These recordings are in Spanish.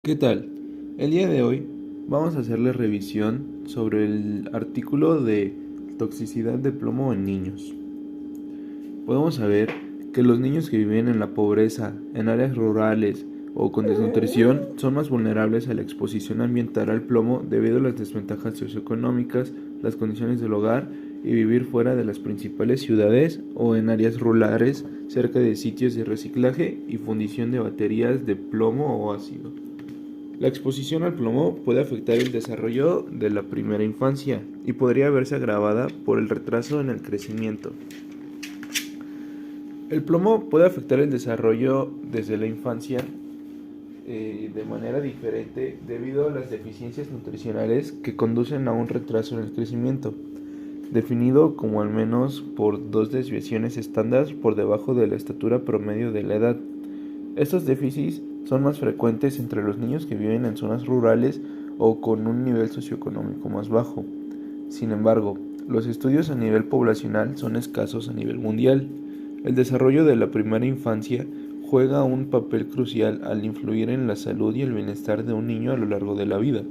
¿Qué tal? El día de hoy vamos a hacerle revisión sobre el artículo de toxicidad de plomo en niños. Podemos saber que los niños que viven en la pobreza, en áreas rurales o con desnutrición son más vulnerables a la exposición ambiental al plomo debido a las desventajas socioeconómicas, las condiciones del hogar y vivir fuera de las principales ciudades o en áreas rurales cerca de sitios de reciclaje y fundición de baterías de plomo o ácido. La exposición al plomo puede afectar el desarrollo de la primera infancia y podría verse agravada por el retraso en el crecimiento. El plomo puede afectar el desarrollo desde la infancia de manera diferente debido a las deficiencias nutricionales que conducen a un retraso en el crecimiento, definido como al menos por 2 desviaciones estándar por debajo de la estatura promedio de la edad. Estos déficits son más frecuentes entre los niños que viven en zonas rurales o con un nivel socioeconómico más bajo. Sin embargo, los estudios a nivel poblacional son escasos a nivel mundial. El desarrollo de la primera infancia juega un papel crucial al influir en la salud y el bienestar de un niño a lo largo de la vida.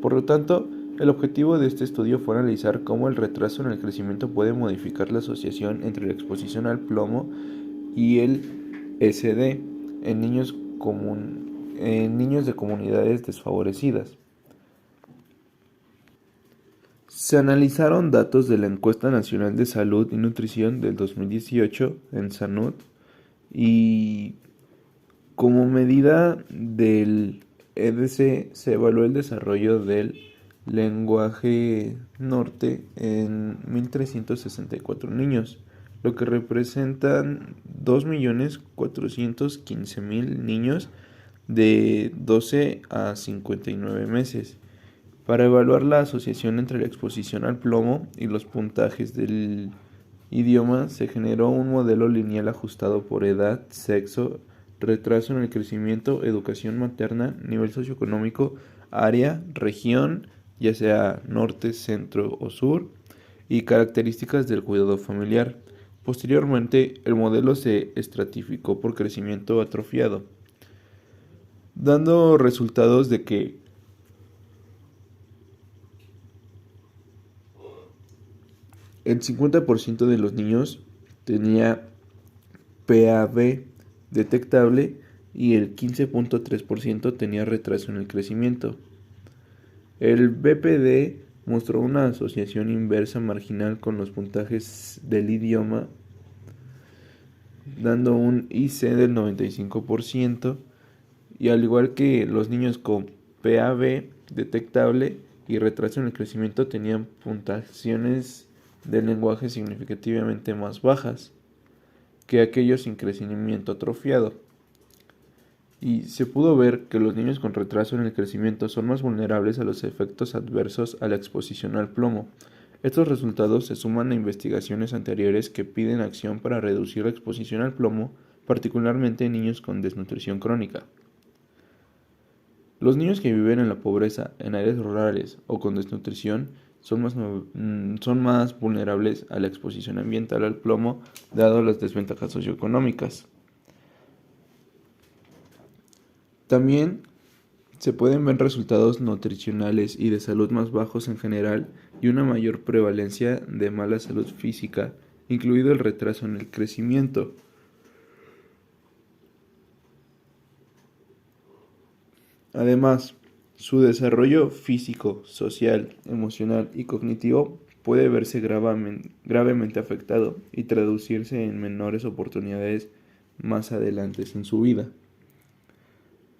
Por lo tanto, el objetivo de este estudio fue analizar cómo el retraso en el crecimiento puede modificar la asociación entre la exposición al plomo y el SD en niños de comunidades desfavorecidas. Se analizaron datos de la Encuesta Nacional de Salud y Nutrición del 2018 en SANUD y como medida del EDC se evaluó el desarrollo del lenguaje norte en 1.364 niños, lo que representan 2.415.000 niños de 12 a 59 meses. Para evaluar la asociación entre la exposición al plomo y los puntajes del idioma, se generó un modelo lineal ajustado por edad, sexo, retraso en el crecimiento, educación materna, nivel socioeconómico, área, región, ya sea norte, centro o sur, y características del cuidado familiar. Posteriormente, el modelo se estratificó por crecimiento atrofiado, dando resultados de que el 50% de los niños tenía PAB detectable y el 15.3% tenía retraso en el crecimiento. El BPD mostró una asociación inversa marginal con los puntajes del idioma, dando un IC del 95%, y al igual que los niños con PAB detectable y retraso en el crecimiento tenían puntuaciones del lenguaje significativamente más bajas que aquellos sin crecimiento atrofiado. Y se pudo ver que los niños con retraso en el crecimiento son más vulnerables a los efectos adversos a la exposición al plomo. Estos resultados se suman a investigaciones anteriores que piden acción para reducir la exposición al plomo, particularmente en niños con desnutrición crónica. Los niños que viven en la pobreza, en áreas rurales o con desnutrición son más vulnerables a la exposición ambiental al plomo, dado las desventajas socioeconómicas. También se pueden ver resultados nutricionales y de salud más bajos en general y una mayor prevalencia de mala salud física, incluido el retraso en el crecimiento. Además, su desarrollo físico, social, emocional y cognitivo puede verse gravemente afectado y traducirse en menores oportunidades más adelante en su vida.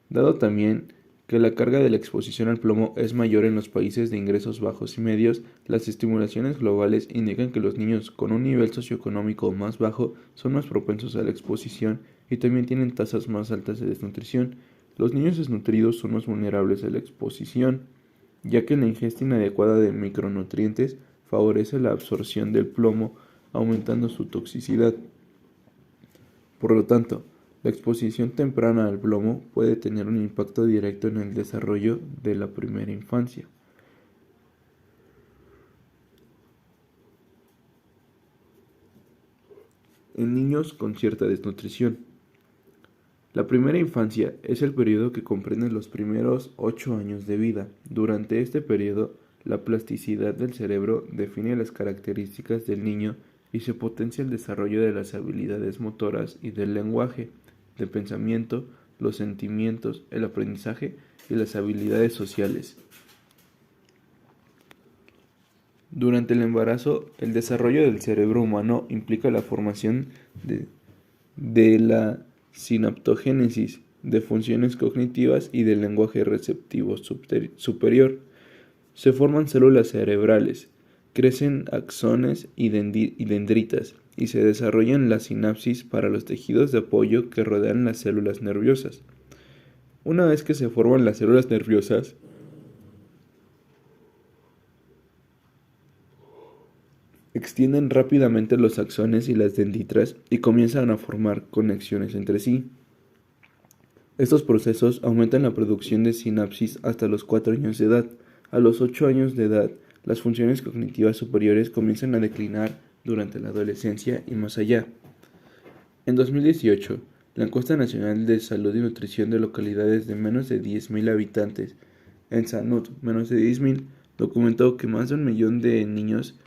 Dado también que la carga de la exposición al plomo es mayor en los países de ingresos bajos y medios, las estimulaciones globales indican que los niños con un nivel socioeconómico más bajo son más propensos a la exposición y también tienen tasas más altas de desnutrición. Los niños desnutridos son más vulnerables a la exposición, ya que la ingesta inadecuada de micronutrientes favorece la absorción del plomo, aumentando su toxicidad. Por lo tanto, la exposición temprana al plomo puede tener un impacto directo en el desarrollo de la primera infancia. En niños con cierta desnutrición. La primera infancia es el periodo que comprende los primeros 8 años de vida. Durante este periodo, la plasticidad del cerebro define las características del niño y se potencia el desarrollo de las habilidades motoras y del lenguaje, de pensamiento, los sentimientos, el aprendizaje y las habilidades sociales. Durante el embarazo, el desarrollo del cerebro humano implica la formación de la sinaptogénesis, de funciones cognitivas y del lenguaje receptivo superior. Se forman células cerebrales, crecen axones y dendritas, y se desarrollan las sinapsis para los tejidos de apoyo que rodean las células nerviosas. Una vez que se forman las células nerviosas, extienden rápidamente los axones y las dendritas y comienzan a formar conexiones entre sí. Estos procesos aumentan la producción de sinapsis hasta los 4 años de edad. A los 8 años de edad, las funciones cognitivas superiores comienzan a declinar durante la adolescencia y más allá. En 2018, la Encuesta Nacional de Salud y Nutrición de localidades de menos de 10.000 habitantes, en Sanud, menos de 10.000, documentó que más de 1 millón de niños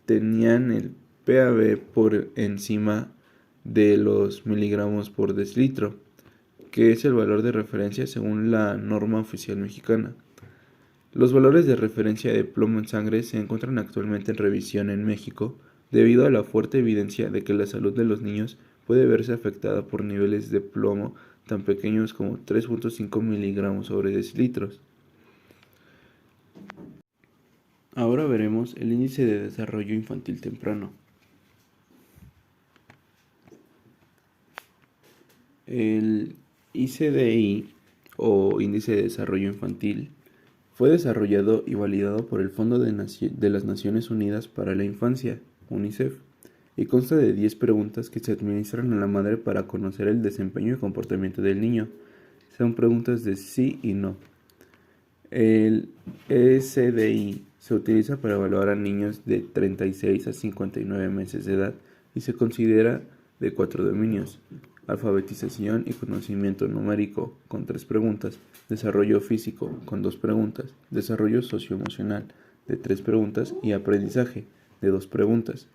tenían el PAB por encima de los miligramos por decilitro, que es el valor de referencia según la norma oficial mexicana. Los valores de referencia de plomo en sangre se encuentran actualmente en revisión en México debido a la fuerte evidencia de que la salud de los niños puede verse afectada por niveles de plomo tan pequeños como 3.5 miligramos sobre decilitros. Ahora veremos el índice de desarrollo infantil temprano. El ICDI, o Índice de Desarrollo Infantil, fue desarrollado y validado por el Fondo de las Naciones Unidas para la Infancia, UNICEF, y consta de 10 preguntas que se administran a la madre para conocer el desempeño y comportamiento del niño. Son preguntas de sí y no. El ECDI se utiliza para evaluar a niños de 36 a 59 meses de edad y se considera de 4 dominios: alfabetización y conocimiento numérico, con 3 preguntas; desarrollo físico, con 2 preguntas; desarrollo socioemocional, de 3 preguntas; y aprendizaje, de 2 preguntas.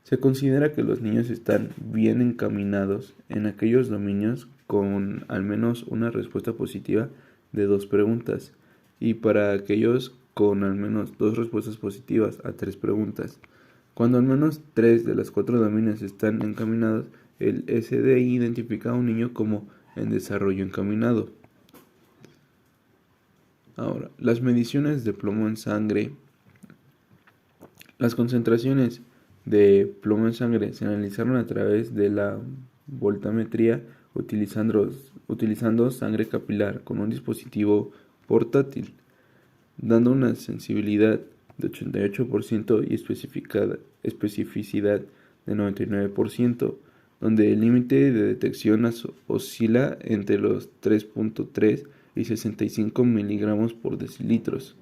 Se considera que los niños están bien encaminados en aquellos dominios con al menos una respuesta positiva de 2 preguntas, y para aquellos con al menos 2 respuestas positivas a 3 preguntas. Cuando al menos 3 de los 4 dominios están encaminados, el SDI identifica a un niño como en desarrollo encaminado. Ahora, las mediciones de plomo en sangre. Las concentraciones de plomo en sangre se analizaron a través de la voltametría utilizando sangre capilar con un dispositivo portátil, dando una sensibilidad de 88% y especificidad de 99%, donde el límite de detección oscila entre los 3.3 y 65 miligramos por decilitros.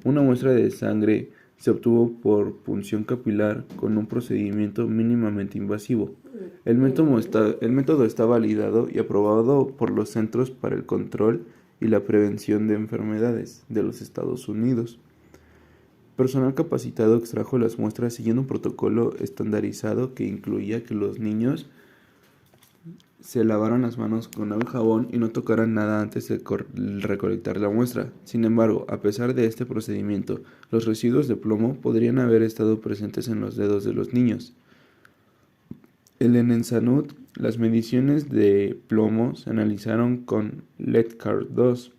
Una muestra de sangre se obtuvo por punción capilar con un procedimiento mínimamente invasivo. El método está validado y aprobado por los Centros para el Control y la Prevención de Enfermedades de los Estados Unidos. Personal capacitado extrajo las muestras siguiendo un protocolo estandarizado que incluía que los niños se lavaran las manos con agua y jabón y no tocaran nada antes de recolectar la muestra. Sin embargo, a pesar de este procedimiento, los residuos de plomo podrían haber estado presentes en los dedos de los niños. En Ensanud, las mediciones de plomo se analizaron con Letcard-2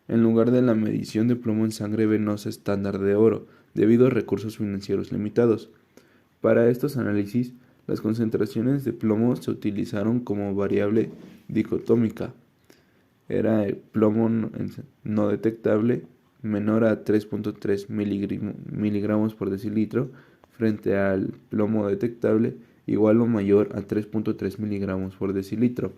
en lugar de la medición de plomo en sangre venosa estándar de oro, debido a recursos financieros limitados. Para estos análisis, las concentraciones de plomo se utilizaron como variable dicotómica. Era el plomo no detectable menor a 3.3 miligramos por decilitro frente al plomo detectable igual o mayor a 3.3 miligramos por decilitro.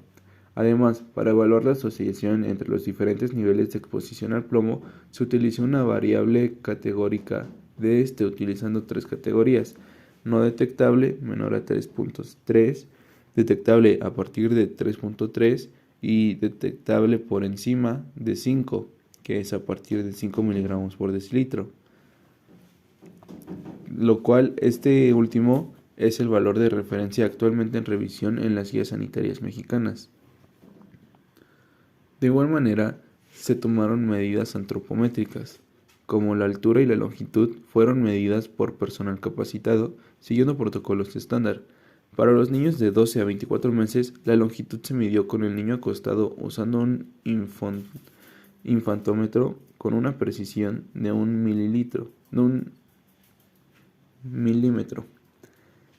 Además, para evaluar la asociación entre los diferentes niveles de exposición al plomo, se utilizó una variable categórica utilizando 3 categorías: no detectable, menor a 3.3, detectable a partir de 3.3 y detectable por encima de 5, que es a partir de 5 miligramos por decilitro, lo cual este último es el valor de referencia actualmente en revisión en las guías sanitarias mexicanas. De igual manera, se tomaron medidas antropométricas, como la altura y la longitud fueron medidas por personal capacitado, siguiendo protocolos estándar. Para los niños de 12 a 24 meses, la longitud se midió con el niño acostado usando un infantómetro con una precisión de un milímetro.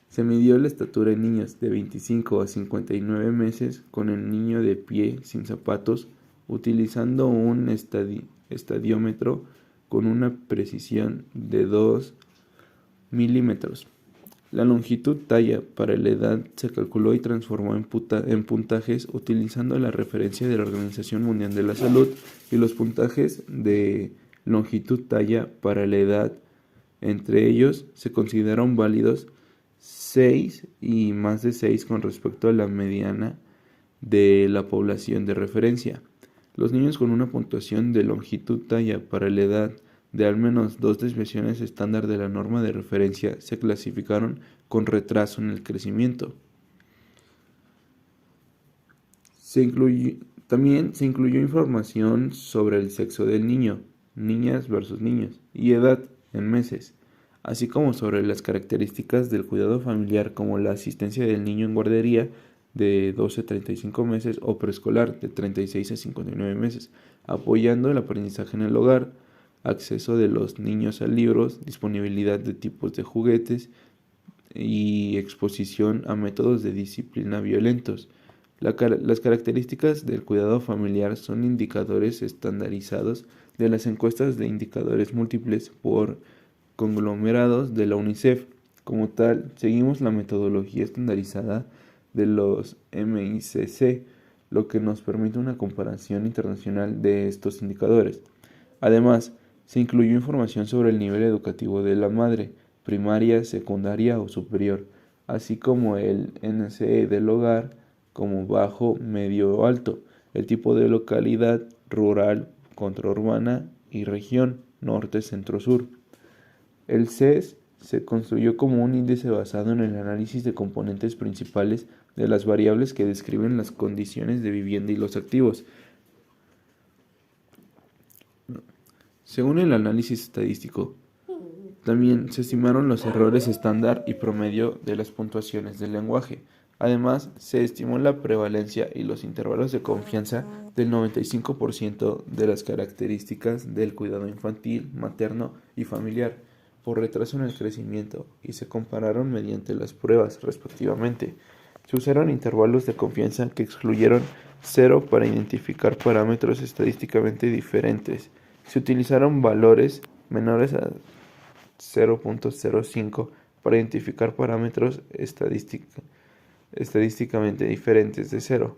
Se midió la estatura en niños de 25 a 59 meses con el niño de pie sin zapatos, utilizando un estadiómetro con una precisión de 2 milímetros. La longitud talla para la edad se calculó y transformó en puntajes utilizando la referencia de la Organización Mundial de la Salud y los puntajes de longitud talla para la edad. Entre ellos se consideraron válidos 6 y más de 6 con respecto a la mediana de la población de referencia. Los niños con una puntuación de longitud talla para la edad de al menos 2 desviaciones estándar de la norma de referencia se clasificaron con retraso en el crecimiento. También se incluyó información sobre el sexo del niño, niñas versus niños, y edad en meses, así como sobre las características del cuidado familiar como la asistencia del niño en guardería de 12 a 35 meses o preescolar de 36 a 59 meses, apoyando el aprendizaje en el hogar, acceso de los niños a libros, disponibilidad de tipos de juguetes y exposición a métodos de disciplina violentos. Las características del cuidado familiar son indicadores estandarizados de las encuestas de indicadores múltiples por conglomerados de la UNICEF. Como tal, seguimos la metodología estandarizada de los MICC, lo que nos permite una comparación internacional de estos indicadores. Además, se incluyó información sobre el nivel educativo de la madre, primaria, secundaria o superior, así como el NCE del hogar como bajo, medio o alto, el tipo de localidad, rural, contraurbana y región, norte, centro, sur. El CES se construyó como un índice basado en el análisis de componentes principales de las variables que describen las condiciones de vivienda y los activos. Según el análisis estadístico, también se estimaron los errores estándar y promedio de las puntuaciones del lenguaje. Además, se estimó la prevalencia y los intervalos de confianza del 95% de las características del cuidado infantil, materno y familiar por retraso en el crecimiento y se compararon mediante las pruebas, respectivamente. Se usaron intervalos de confianza que excluyeron 0 para identificar parámetros estadísticamente diferentes. Se utilizaron valores menores a 0.05 para identificar parámetros estadísticamente diferentes de 0.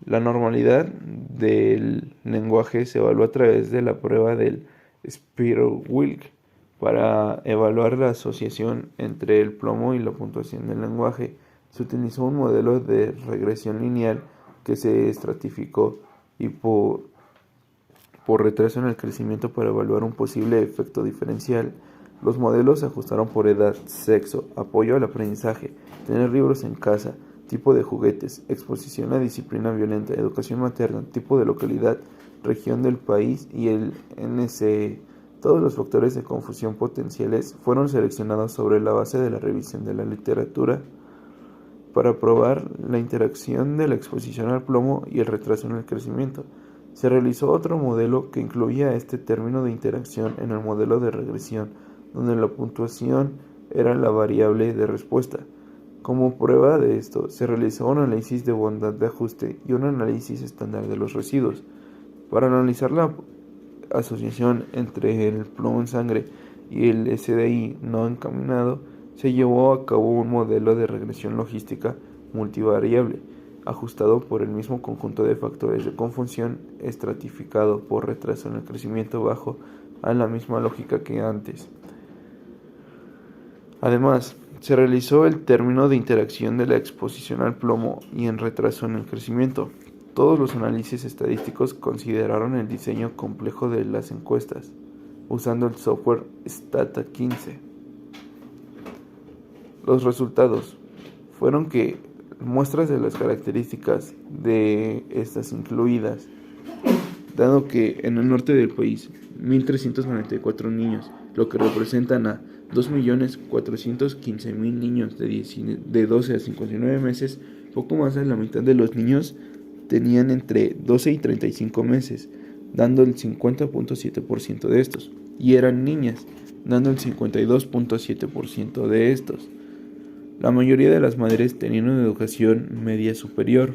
La normalidad del lenguaje se evalúa a través de la prueba del Spiegel-Wilk para evaluar la asociación entre el plomo y la puntuación del lenguaje. Se utilizó un modelo de regresión lineal que se estratificó y por retraso en el crecimiento para evaluar un posible efecto diferencial. Los modelos se ajustaron por edad, sexo, apoyo al aprendizaje, tener libros en casa, tipo de juguetes, exposición a disciplina violenta, educación materna, tipo de localidad, región del país y el NCE. Todos los factores de confusión potenciales fueron seleccionados sobre la base de la revisión de la literatura para probar la interacción de la exposición al plomo y el retraso en el crecimiento. Se realizó otro modelo que incluía este término de interacción en el modelo de regresión, donde la puntuación era la variable de respuesta. Como prueba de esto, se realizó un análisis de bondad de ajuste y un análisis estándar de los residuos. Para analizar la asociación entre el plomo en sangre y el SDI no encaminado, se llevó a cabo un modelo de regresión logística multivariable, ajustado por el mismo conjunto de factores de confusión, estratificado por retraso en el crecimiento bajo a la misma lógica que antes. Además, Se realizó el término de interacción de la exposición al plomo y en retraso en el crecimiento. Todos los análisis estadísticos consideraron el diseño complejo de las encuestas, usando el software Stata15. Los resultados fueron que muestras de las características de estas incluidas, dado que en el norte del país 1.394 niños, lo que representan a 2.415.000 niños de 12 a 59 meses, poco más de la mitad de los niños tenían entre 12 y 35 meses, dando el 50.7% de estos, y eran niñas, dando el 52.7% de estos. La mayoría de las madres tenían una educación media superior.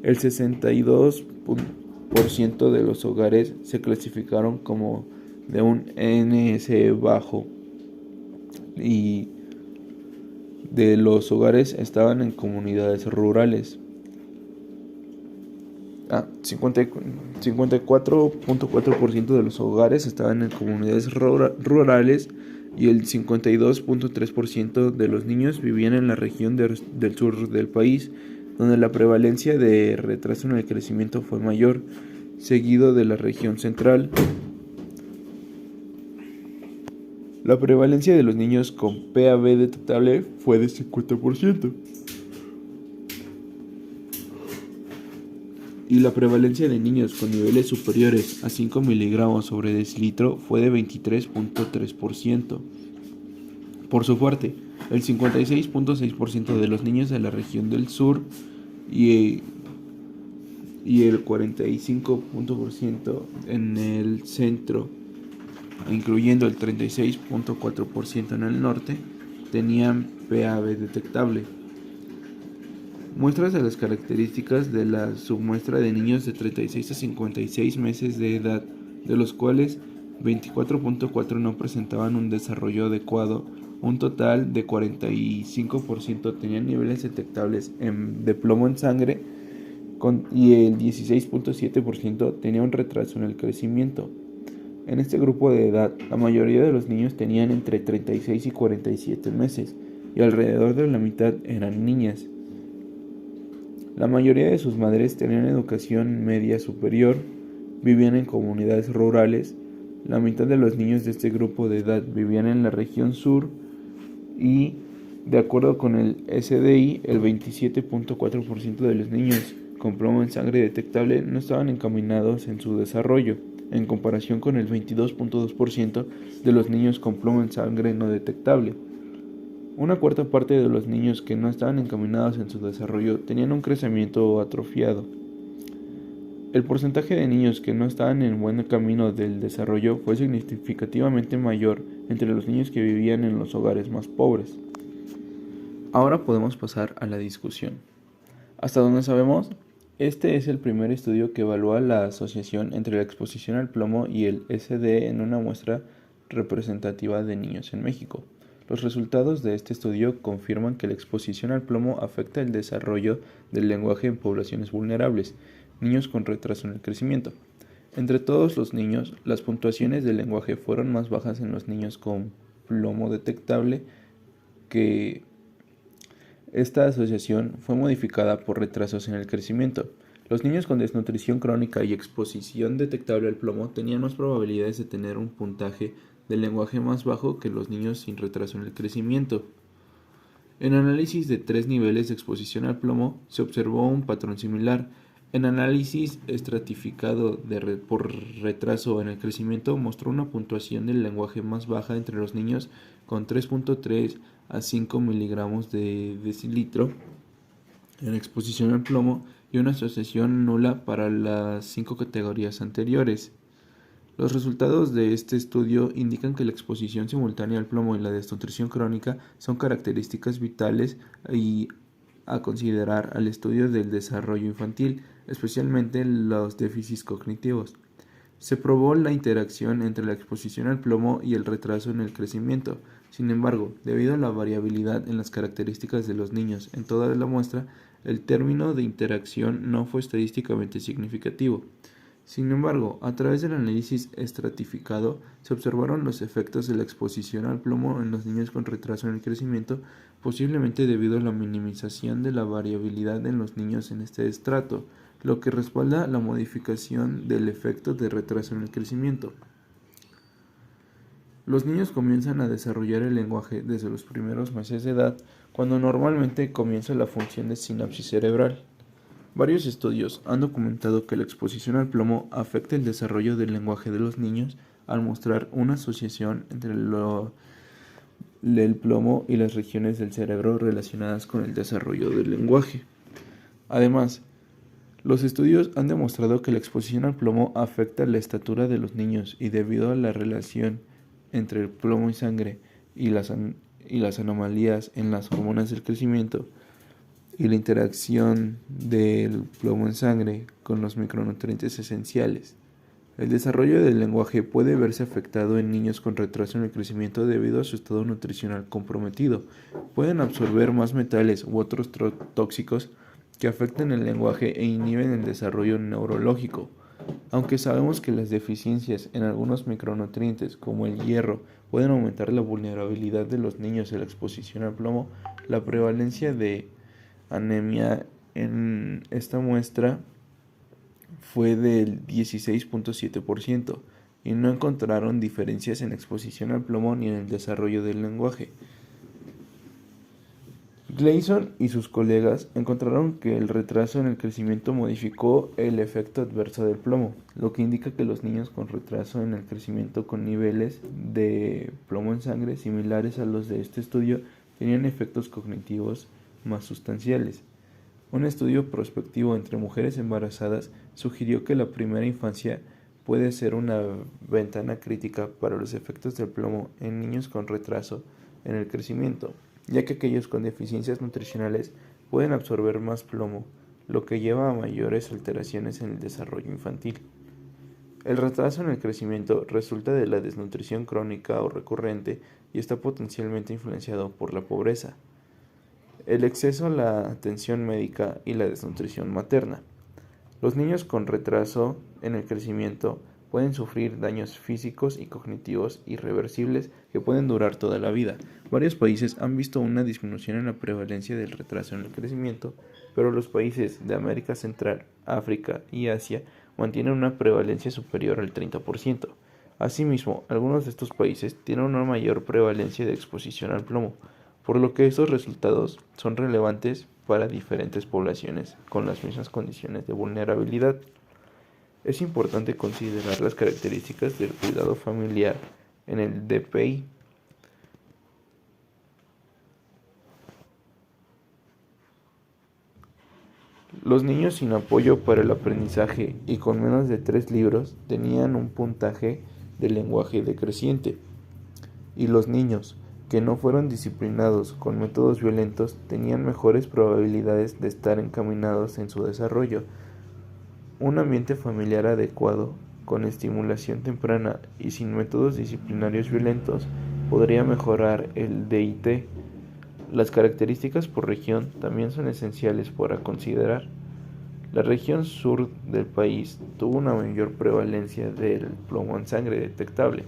El 62% de los hogares se clasificaron como de un NS bajo y de los hogares estaban en comunidades rurales. 54.4% de los hogares estaban en comunidades rurales y el 52.3% de los niños vivían en la región del sur del país, donde la prevalencia de retraso en el crecimiento fue mayor, seguido de la región central. La prevalencia de los niños con PAB detectable fue de 50%. Y la prevalencia de niños con niveles superiores a 5 miligramos sobre decilitro fue de 23.3%. Por su parte, el 56.6% de los niños de la región del sur y el 45% en el centro, incluyendo el 36.4% en el norte, tenían PAB detectable. Muestras de las características de la submuestra de niños de 36 a 56 meses de edad, de los cuales 24.4 no presentaban un desarrollo adecuado. Un total de 45% tenían niveles detectables de plomo en sangre y el 16.7% tenía un retraso en el crecimiento. En este grupo de edad, la mayoría de los niños tenían entre 36 y 47 meses y alrededor de la mitad eran niñas. La mayoría de sus madres tenían educación media superior, vivían en comunidades rurales, la mitad de los niños de este grupo de edad vivían en la región sur y, de acuerdo con el SDI, el 27.4% de los niños con plomo en sangre detectable no estaban encaminados en su desarrollo, en comparación con el 22.2% de los niños con plomo en sangre no detectable. Una cuarta parte de los niños que no estaban encaminados en su desarrollo tenían un crecimiento atrofiado. El porcentaje de niños que no estaban en buen camino del desarrollo fue significativamente mayor entre los niños que vivían en los hogares más pobres. Ahora podemos pasar a la discusión. Hasta donde sabemos, este es el primer estudio que evalúa la asociación entre la exposición al plomo y el SD en una muestra representativa de niños en México. Los resultados de este estudio confirman que la exposición al plomo afecta el desarrollo del lenguaje en poblaciones vulnerables, niños con retraso en el crecimiento. Entre todos los niños, las puntuaciones del lenguaje fueron más bajas en los niños con plomo detectable, que esta asociación fue modificada por retrasos en el crecimiento. Los niños con desnutrición crónica y exposición detectable al plomo tenían más probabilidades de tener un puntaje del lenguaje más bajo que los niños sin retraso en el crecimiento. En análisis de 3 niveles de exposición al plomo se observó un patrón similar. En análisis estratificado por retraso en el crecimiento mostró una puntuación del lenguaje más baja entre los niños con 3.3 a 5 miligramos de decilitro en exposición al plomo y una asociación nula para las 5 categorías anteriores. Los resultados de este estudio indican que la exposición simultánea al plomo y la desnutrición crónica son características vitales y a considerar al estudio del desarrollo infantil, especialmente los déficits cognitivos. Se probó la interacción entre la exposición al plomo y el retraso en el crecimiento. Sin embargo, debido a la variabilidad en las características de los niños en toda la muestra, el término de interacción no fue estadísticamente significativo. Sin embargo, a través del análisis estratificado, se observaron los efectos de la exposición al plomo en los niños con retraso en el crecimiento, posiblemente debido a la minimización de la variabilidad en los niños en este estrato, lo que respalda la modificación del efecto de retraso en el crecimiento. Los niños comienzan a desarrollar el lenguaje desde los primeros meses de edad, cuando normalmente comienza la función de sinapsis cerebral. Varios estudios han documentado que la exposición al plomo afecta el desarrollo del lenguaje de los niños al mostrar una asociación entre el plomo y las regiones del cerebro relacionadas con el desarrollo del lenguaje. Además, los estudios han demostrado que la exposición al plomo afecta la estatura de los niños y debido a la relación entre el plomo y sangre y las anomalías en las hormonas del crecimiento, y la interacción del plomo en sangre con los micronutrientes esenciales. El desarrollo del lenguaje puede verse afectado en niños con retraso en el crecimiento debido a su estado nutricional comprometido. Pueden absorber más metales u otros tóxicos que afectan el lenguaje e inhiben el desarrollo neurológico. Aunque sabemos que las deficiencias en algunos micronutrientes, como el hierro, pueden aumentar la vulnerabilidad de los niños a la exposición al plomo, la prevalencia de anemia en esta muestra fue del 16.7% y no encontraron diferencias en la exposición al plomo ni en el desarrollo del lenguaje. Gleason y sus colegas encontraron que el retraso en el crecimiento modificó el efecto adverso del plomo, lo que indica que los niños con retraso en el crecimiento con niveles de plomo en sangre similares a los de este estudio tenían efectos cognitivos más sustanciales. Un estudio prospectivo entre mujeres embarazadas sugirió que la primera infancia puede ser una ventana crítica para los efectos del plomo en niños con retraso en el crecimiento, ya que aquellos con deficiencias nutricionales pueden absorber más plomo, lo que lleva a mayores alteraciones en el desarrollo infantil. El retraso en el crecimiento resulta de la desnutrición crónica o recurrente y está potencialmente influenciado por la pobreza, el exceso a la atención médica y la desnutrición materna. Los niños con retraso en el crecimiento pueden sufrir daños físicos y cognitivos irreversibles que pueden durar toda la vida. Varios países han visto una disminución en la prevalencia del retraso en el crecimiento, pero los países de América Central, África y Asia mantienen una prevalencia superior al 30%. Asimismo, algunos de estos países tienen una mayor prevalencia de exposición al plomo, por lo que estos resultados son relevantes para diferentes poblaciones con las mismas condiciones de vulnerabilidad. Es importante considerar las características del cuidado familiar en el DPI. Los niños sin apoyo para el aprendizaje y con menos de 3 libros tenían un puntaje de lenguaje decreciente, y los niños que no fueron disciplinados con métodos violentos tenían mejores probabilidades de estar encaminados en su desarrollo. Un ambiente familiar adecuado, con estimulación temprana y sin métodos disciplinarios violentos, podría mejorar el DIT. Las características por región también son esenciales para considerar. La región sur del país tuvo una mayor prevalencia del plomo en sangre detectable,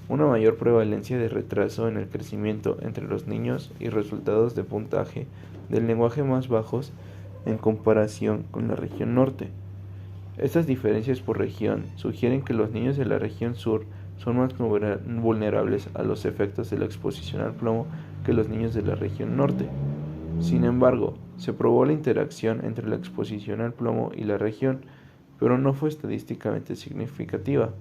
una mayor prevalencia de retraso en el crecimiento entre los niños y resultados de puntaje del lenguaje más bajos en comparación con la región norte. Estas diferencias por región sugieren que los niños de la región sur son más vulnerables a los efectos de la exposición al plomo que los niños de la región norte. Sin embargo, se probó la interacción entre la exposición al plomo y la región, pero no fue estadísticamente significativa.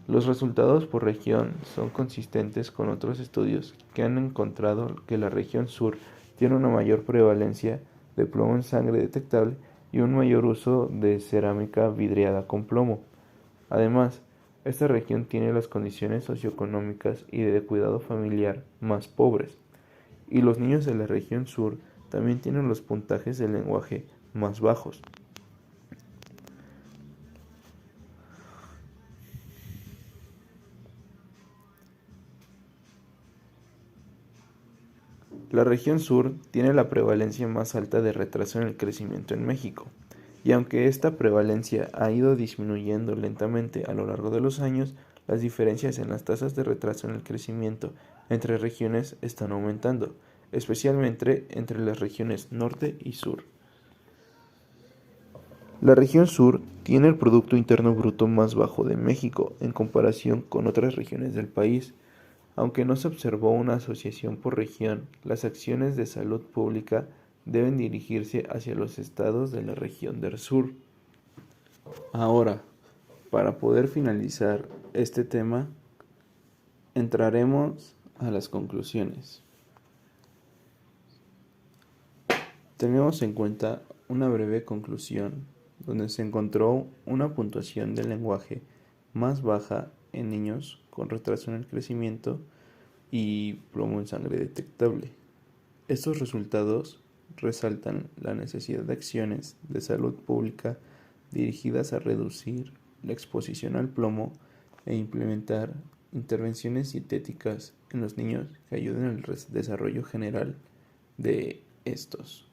Los resultados por región son consistentes con otros estudios que han encontrado que la región sur tiene una mayor prevalencia de plomo en sangre detectable y un mayor uso de cerámica vidriada con plomo. Además, esta región tiene las condiciones socioeconómicas y de cuidado familiar más pobres, y los niños de la región sur también tienen los puntajes de lenguaje más bajos. La región sur tiene la prevalencia más alta de retraso en el crecimiento en México. Y aunque esta prevalencia ha ido disminuyendo lentamente a lo largo de los años, las diferencias en las tasas de retraso en el crecimiento entre regiones están aumentando, especialmente entre las regiones norte y sur. La región sur tiene el Producto Interno Bruto más bajo de México en comparación con otras regiones del país. Aunque no se observó una asociación por región, las acciones de salud pública deben dirigirse hacia los estados de la región del sur. Ahora, para poder finalizar este tema, entraremos a las conclusiones. Tenemos en cuenta una breve conclusión donde se encontró una puntuación del lenguaje más baja en niños con retraso en el crecimiento y plomo en sangre detectable. Estos resultados resaltan la necesidad de acciones de salud pública dirigidas a reducir la exposición al plomo e implementar intervenciones dietéticas en los niños que ayuden al desarrollo general de estos.